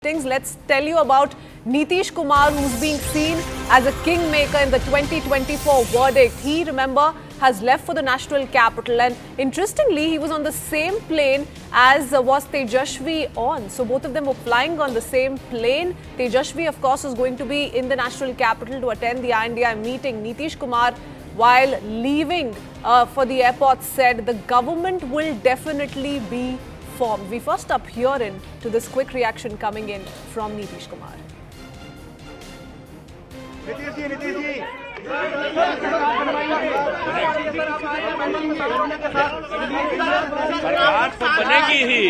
Let's tell you about Nitish Kumar, who's being seen as a kingmaker in the 2024 verdict. He, remember, has left for the national capital, and interestingly, he was on the same plane as was Tejashvi on. So both of them were flying on the same plane. Tejashvi, of course, is going to be in the national capital to attend the INDI meeting. Nitish Kumar, while leaving for the airport, said the government will definitely be formed. We first up here in to this quick reaction coming in from Nitish Kumar. सरकार तो बनेगी ही।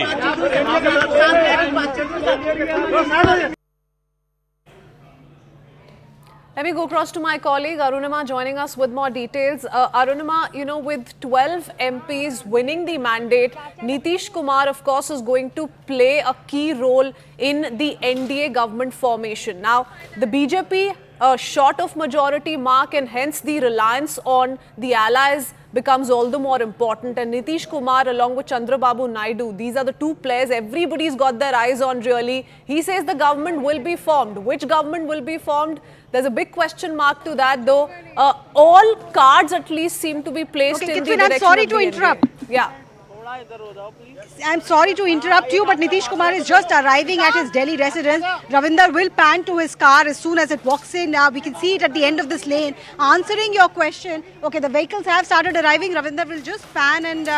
Let me go across to my colleague Arunima joining us with more details. Arunima, you know, with 12 MPs winning the mandate, Nitish Kumar, of course, is going to play a key role in the NDA government formation. Now, the BJP short of majority mark, and hence the reliance on the allies becomes all the more important. And Nitish Kumar along with Chandrababu Naidu, these are the two players everybody's got their eyes on really. He says the government will be formed. Which government will be formed? There's a big question mark to that, though. All cards at least seem to be placed in the direction. I'm sorry to interrupt. Yeah. I'm sorry to interrupt you, but Nitish Kumar is just arriving at his Delhi residence. Ravinder will pan to his car as soon as it walks in. We can see it at the end of this lane. Answering your question, okay, the vehicles have started arriving. Ravinder will just pan and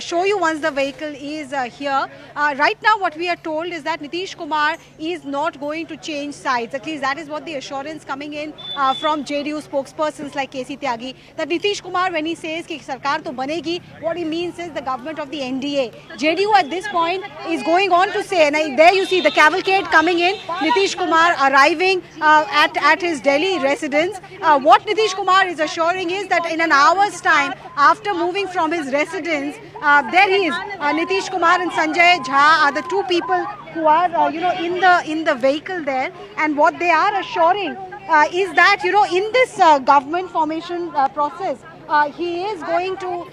show you once the vehicle is here. Right now, what we are told is that Nitish Kumar is not going to change sides. At least that is what the assurance coming in from JDU spokespersons like KC Tyagi. That Nitish Kumar, when he says कि सरकार तो बनेगी, what he means is the government of the NDA. JDU at this point is going on to say, and there you see the cavalcade coming in. Nitish Kumar arriving at his Delhi residence. What Nitish Kumar is assuring is that in an hour's time, after moving from his residence, there he is. Nitish Kumar and Sanjay Jha are the two people who are, in the vehicle there. And what they are assuring is that, in this government formation process, he is going to,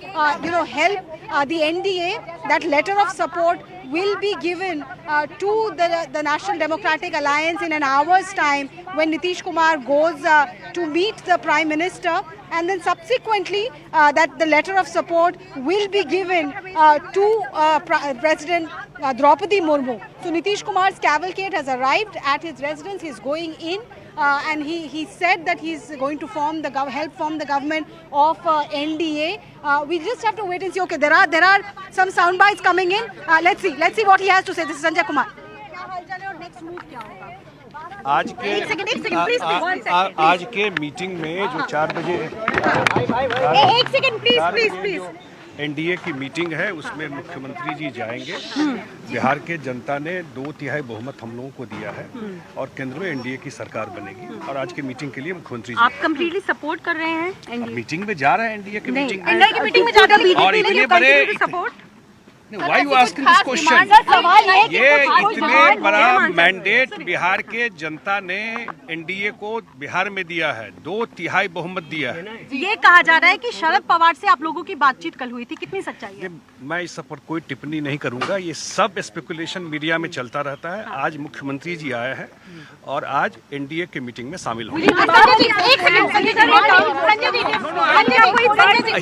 help the NDA. That letter of support will be given to the National Democratic Alliance in an hour's time when Nitish Kumar goes to meet the Prime Minister. And then subsequently, that the letter of support will be given to President Draupadi Murmu. So Nitish Kumar's cavalcade has arrived at his residence. He's going in. And he said that he's going to help form the government of NDA. We just have to wait and see. Okay, there are some sound bites coming in. Let's see what he has to say. This is Sanjay Kumar. आज के meeting में जो 4 बजे एक second please NDA की meeting है, उसमें मुख्यमंत्री जी जाएंगे। बिहार के जनता ने 2/3 बहुमत हम लोगों को दिया है और केंद्र में एनडीए की सरकार बनेगी। और आज के मीटिंग के लिए मुख्यमंत्री जी आप कंप्लीटली सपोर्ट कर रहे हैं एनडीए मीटिंग में जा रहे हैं, एनडीए की मीटिंग में जाकर और इतने बड़े support. Why you asking this question? ये इतने बड़ा मैंडेट बिहार के जनता ने एनडीए को बिहार में दिया है, 2/3 बहुमत दिया है। ये कहा जा रहा है कि शरद पवार से आप लोगों की बातचीत कल हुई थी, कितनी सच्चाई है? मैं इस सब पर कोई टिप्पणी नहीं करूंगा। ये सब स्पेकुलेशन मीडिया में चलता रहता है। आज मुख्यमंत्री जी आए हैं और आज एनडीए के मीटिंग में शामिल होंगे।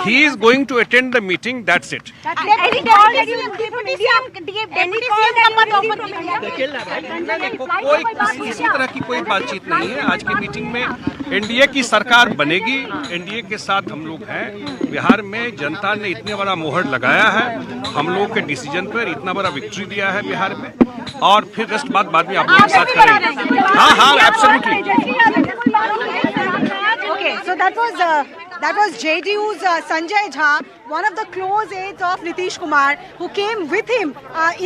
He is going to attend the meeting. That's it. कोई किसी तरह की कोई बातचीत नहीं है। आज की मीटिंग में एनडीए की सरकार बनेगी, एनडीए के साथ हम लोग हैं। बिहार में जनता ने इतने बड़ा मोहर लगाया है, हम लोग के डिसीजन पर इतना बड़ा विक्ट्री दिया है बिहार में, और फिर रेस्ट बाद में आप लोगों के साथ करेंगे। हाँ, absolutely. Okay, so that was JDU's Sanjay Jha, one of the close aides of Nitish Kumar, who came with him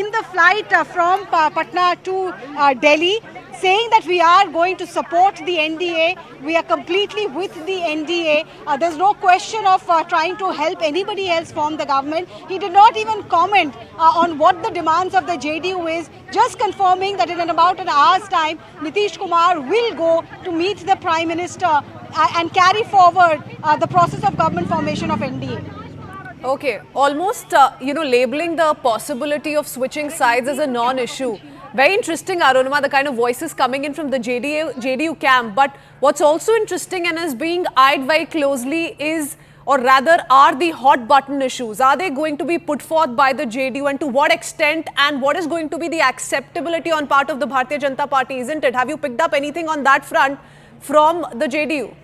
in the flight from Patna to Delhi, saying that we are going to support the NDA. We are completely with the NDA. There's no question of trying to help anybody else form the government. He did not even comment on what the demands of the JDU is, just confirming that in about an hour's time, Nitish Kumar will go to meet the Prime Minister and carry forward the process of government formation of NDA. Okay, almost, labeling the possibility of switching sides as a non-issue. Very interesting, Arunima, the kind of voices coming in from the JDU camp. But what's also interesting and is being eyed very closely is, or rather are the hot button issues. Are they going to be put forth by the JDU, and to what extent, and what is going to be the acceptability on part of the Bharatiya Janata Party, isn't it? Have you picked up anything on that front from the JDU?